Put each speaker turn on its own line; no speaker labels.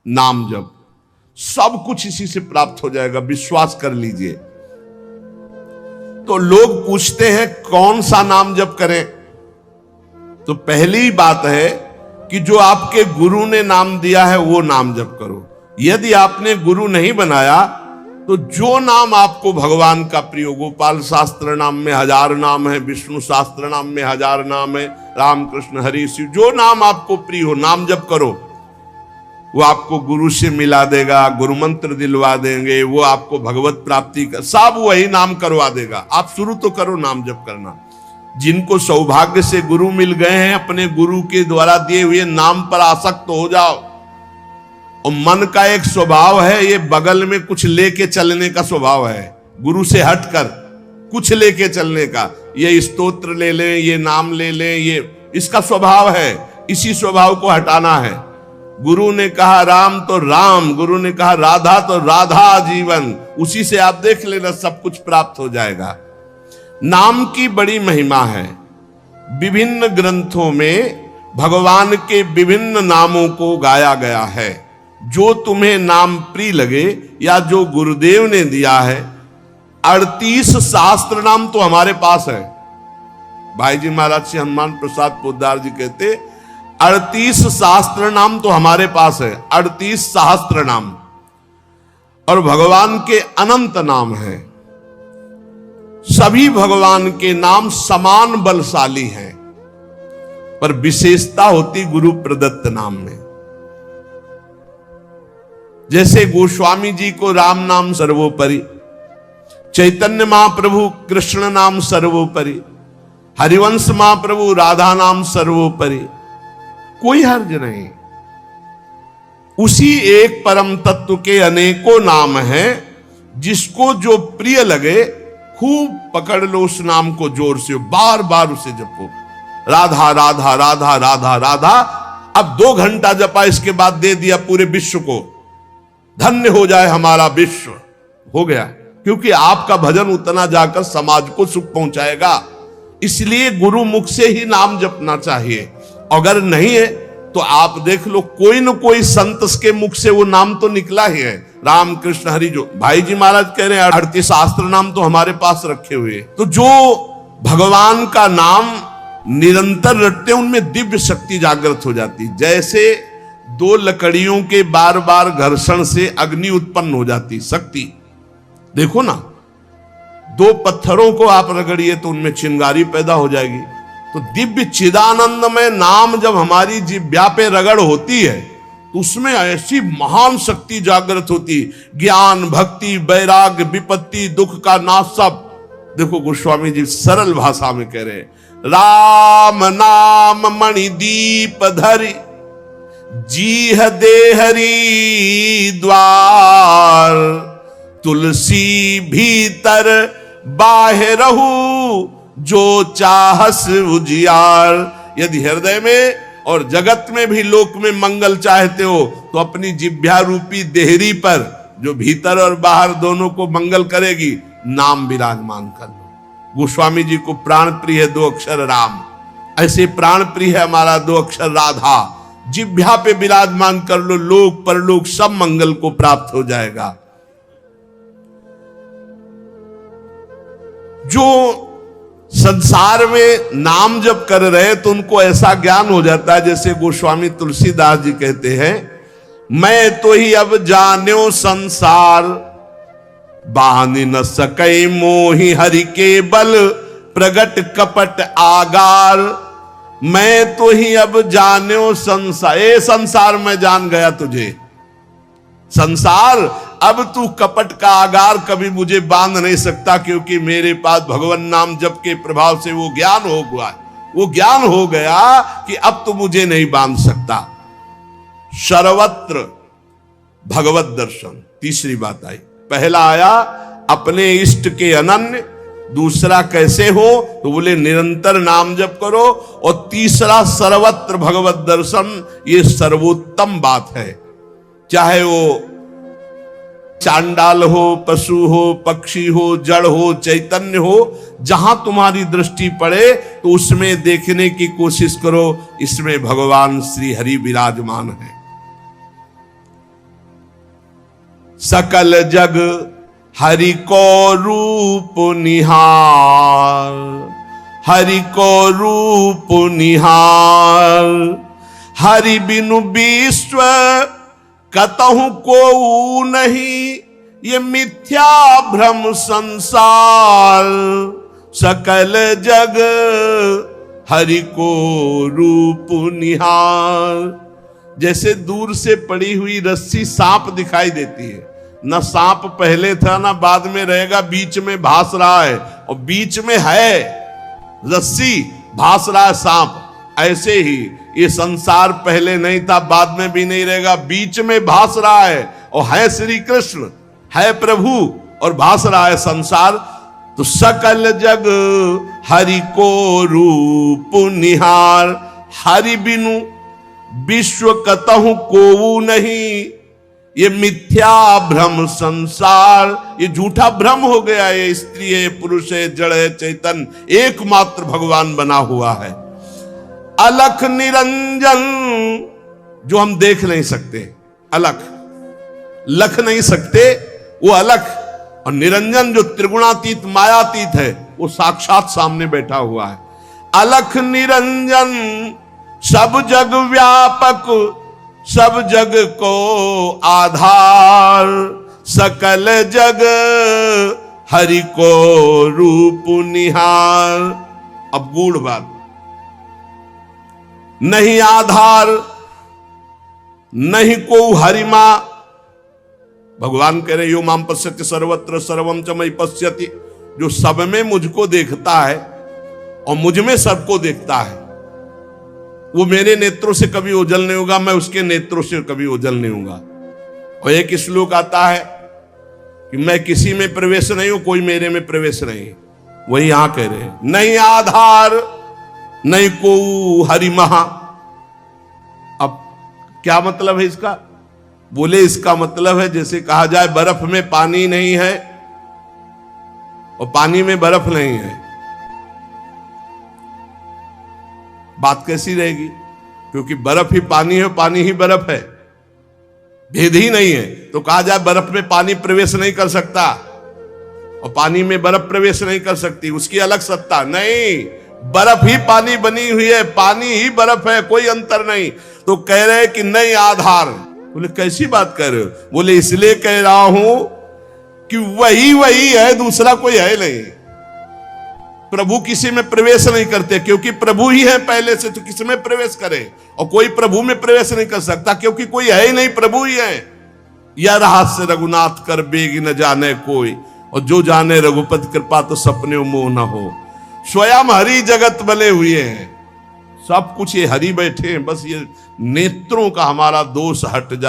नाम जप, सब कुछ इसी से प्राप्त हो जाएगा, विश्वास कर लीजिए। तो लोग पूछते हैं कौन सा नाम जप करें, तो पहली बात है कि जो आपके गुरु ने नाम दिया है वो नाम जप करो। यदि आपने गुरु नहीं बनाया तो जो नाम आपको भगवान का प्रिय, गोपाल शास्त्र नाम में 1000 नाम है, विष्णु शास्त्र नाम में 1000 नाम है, रामकृष्ण हरि शिव, जो नाम आपको प्रिय हो नाम जप करो। वो आपको गुरु से मिला देगा, गुरु मंत्र दिलवा देंगे, वो आपको भगवत प्राप्ति का सब वही नाम करवा देगा। आप शुरू तो करो नाम जप करना। जिनको सौभाग्य से गुरु मिल गए हैं, अपने गुरु के द्वारा दिए हुए नाम पर आसक्त हो जाओ। और मन का एक स्वभाव है, ये बगल में कुछ लेके चलने का स्वभाव है, गुरु से हटकर कुछ लेके चलने का। ये स्तोत्र ले लें, ये नाम ले लें, ये इसका स्वभाव है। इसी स्वभाव को हटाना है। गुरु ने कहा राम तो राम, गुरु ने कहा राधा तो राधा जीवन, उसी से आप देख लेना सब कुछ प्राप्त हो जाएगा। नाम की बड़ी महिमा है। विभिन्न ग्रंथों में भगवान के विभिन्न नामों को गाया गया है। जो तुम्हें नाम प्रिय लगे या जो गुरुदेव ने दिया है। 38 शास्त्र नाम तो हमारे पास है। भाई जी महाराज श्री हनुमान प्रसाद पोद्दार जी कहते 38 शास्त्र नाम तो हमारे पास है, 38 सहस्त्र नाम। और भगवान के अनंत नाम हैं। सभी भगवान के नाम समान बलशाली हैं, पर विशेषता होती गुरु प्रदत्त नाम में। जैसे गोस्वामी जी को राम नाम सर्वोपरि, चैतन्य महाप्रभु कृष्ण नाम सर्वोपरि, हरिवंश महाप्रभु राधा नाम सर्वोपरि, कोई हर्ज नहीं। उसी एक परम तत्व के अनेकों नाम हैं, जिसको जो प्रिय लगे खूब पकड़ लो उस नाम को, जोर से बार बार उसे जपो। राधा राधा राधा राधा राधा। अब 2 घंटा जपा, इसके बाद दे दिया पूरे विश्व को, धन्य हो जाए हमारा विश्व, हो गया। क्योंकि आपका भजन उतना जाकर समाज को सुख पहुंचाएगा। इसलिए गुरु मुख से ही नाम जपना चाहिए। अगर नहीं है तो आप देख लो, कोई न कोई संत के मुख से वो नाम तो निकला ही है। राम कृष्ण हरि, जो भाई जी महाराज कह रहे हैं 38 शास्त्र नाम तो हमारे पास रखे हुए। तो जो भगवान का नाम निरंतर रटते हैं, उनमें दिव्य शक्ति जागृत हो जाती। जैसे 2 लकड़ियों के बार बार घर्षण से अग्नि उत्पन्न हो जाती, शक्ति देखो ना। 2 पत्थरों को आप रगड़िए तो उनमें चिंगारी पैदा हो जाएगी। तो दिव्य चिदानंद में नाम जब हमारी जिह्वा पे रगड़ होती है तो उसमें ऐसी महान शक्ति जागृत होती। ज्ञान भक्ति वैराग्य विपत्ति दुख का नाश सब। देखो गोस्वामी जी सरल भाषा में कह रहे हैं, राम नाम मणि दीप धरि, जीह देहरी द्वार, तुलसी भीतर बाहरहु, जो चाहस उजियार। यदि हृदय में और जगत में भी लोक में मंगल चाहते हो तो अपनी जिह्वा रूपी देहरी पर, जो भीतर और बाहर दोनों को मंगल करेगी, नाम विराजमान कर लो। गोस्वामी जी को प्राण प्रिय है 2 अक्षर राम, ऐसे प्राण प्रिय है हमारा 2 अक्षर राधा। जिह्वा पे विराजमान कर लो, लोक परलोक सब मंगल को प्राप्त हो जाएगा। जो संसार में नाम जब कर रहे तो उनको ऐसा ज्ञान हो जाता है, जैसे गोस्वामी तुलसीदास जी कहते हैं, मैं तो ही अब जान्यो संसार, बानी न सकै मोहि हरि के बल, प्रगट कपट आगार। मैं तो ही अब जान्यो संसार, ए संसार मैं जान गया तुझे। संसार अब तू कपट का आगार कभी मुझे बांध नहीं सकता, क्योंकि मेरे पास भगवान नाम जप के प्रभाव से वो ज्ञान हो गया। वो ज्ञान हो गया कि अब तो मुझे नहीं बांध सकता। सर्वत्र भगवत दर्शन, तीसरी बात आई। पहला आया अपने इष्ट के अनन्य, दूसरा कैसे हो तो बोले निरंतर नाम जप करो, और तीसरा सर्वत्र भगवत दर्शन। ये सर्वोत्तम बात है। चाहे वो चांडाल हो, पशु हो, पक्षी हो, जड़ हो, चैतन्य हो, जहां तुम्हारी दृष्टि पड़े तो उसमें देखने की कोशिश करो, इसमें भगवान श्री हरि विराजमान है। सकल जग हरि को रूप निहार, हरि को रूप निहार। हरि बिनु विश्व कतहु को नहीं, ये मिथ्या भ्रम संसार। सकल जग हरि को रूप निहार। जैसे दूर से पड़ी हुई रस्सी सांप दिखाई देती है, ना सांप पहले था ना बाद में रहेगा, बीच में भास रहा है, और बीच में है रस्सी, भास रहा है सांप। ऐसे ही ये संसार पहले नहीं था, बाद में भी नहीं रहेगा, बीच में भास रहा है, और है श्री कृष्ण, है प्रभु, और भास रहा है संसार। तो सकल जग हरि को रूप निहार। हरि बिनु विश्व कतहु कोऊ नहीं, ये मिथ्या भ्रम संसार। ये झूठा भ्रम हो गया, ये स्त्री है, पुरुष है, जड़ है, चैतन एकमात्र भगवान बना हुआ है। अलख निरंजन, जो हम देख नहीं सकते, अलख लख नहीं सकते, वो अलख। और निरंजन जो त्रिगुणातीत मायातीत है, वो साक्षात सामने बैठा हुआ है। अलख निरंजन सब जग व्यापक, सब जग को आधार। सकल जग हरि को रूप निहार। अब गूढ़ बात, नहीं आधार नहीं को हरिमा। भगवान कह रहे यो माम पश्यति सर्वत्र सर्वम च मयि पश्यति। जो सब में मुझको देखता है और मुझ में सबको देखता है, वो मेरे नेत्रों से कभी ओझल नहीं होगा, मैं उसके नेत्रों से कभी ओझल नहीं होगा। और एक श्लोक आता है कि मैं किसी में प्रवेश नहीं हूं, कोई मेरे में प्रवेश नहीं। वही यहां कह रहे हैं, नहीं आधार नहीं को हरि महा। अब क्या मतलब है इसका? बोले इसका मतलब है जैसे कहा जाए बर्फ में पानी नहीं है और पानी में बर्फ नहीं है, बात कैसी रहेगी? क्योंकि बर्फ ही पानी है, पानी ही बर्फ है, भेद ही नहीं है। तो कहा जाए बर्फ में पानी प्रवेश नहीं कर सकता और पानी में बर्फ प्रवेश नहीं कर सकती, उसकी अलग सत्ता नहीं। बर्फ ही पानी बनी हुई है, पानी ही बर्फ है, कोई अंतर नहीं। तो कह रहे कि नहीं आधार। बोले कैसी बात कर रहे हो? बोले इसलिए कह रहा हूं कि वही है, दूसरा कोई है नहीं। प्रभु किसी में प्रवेश नहीं करते क्योंकि प्रभु ही है पहले से, तो किसी में प्रवेश करे? और कोई प्रभु में प्रवेश नहीं कर सकता क्योंकि कोई है ही नहीं, प्रभु ही है। या रहस्य रघुनाथ कर बेग न जाने कोई, और जो जाने रघुपति कृपा तो सपने मोह न हो। स्वयं हरि जगत बने हुए हैं, सब कुछ ये हरि बैठे हैं, बस ये नेत्रों का हमारा दोष हट जाए।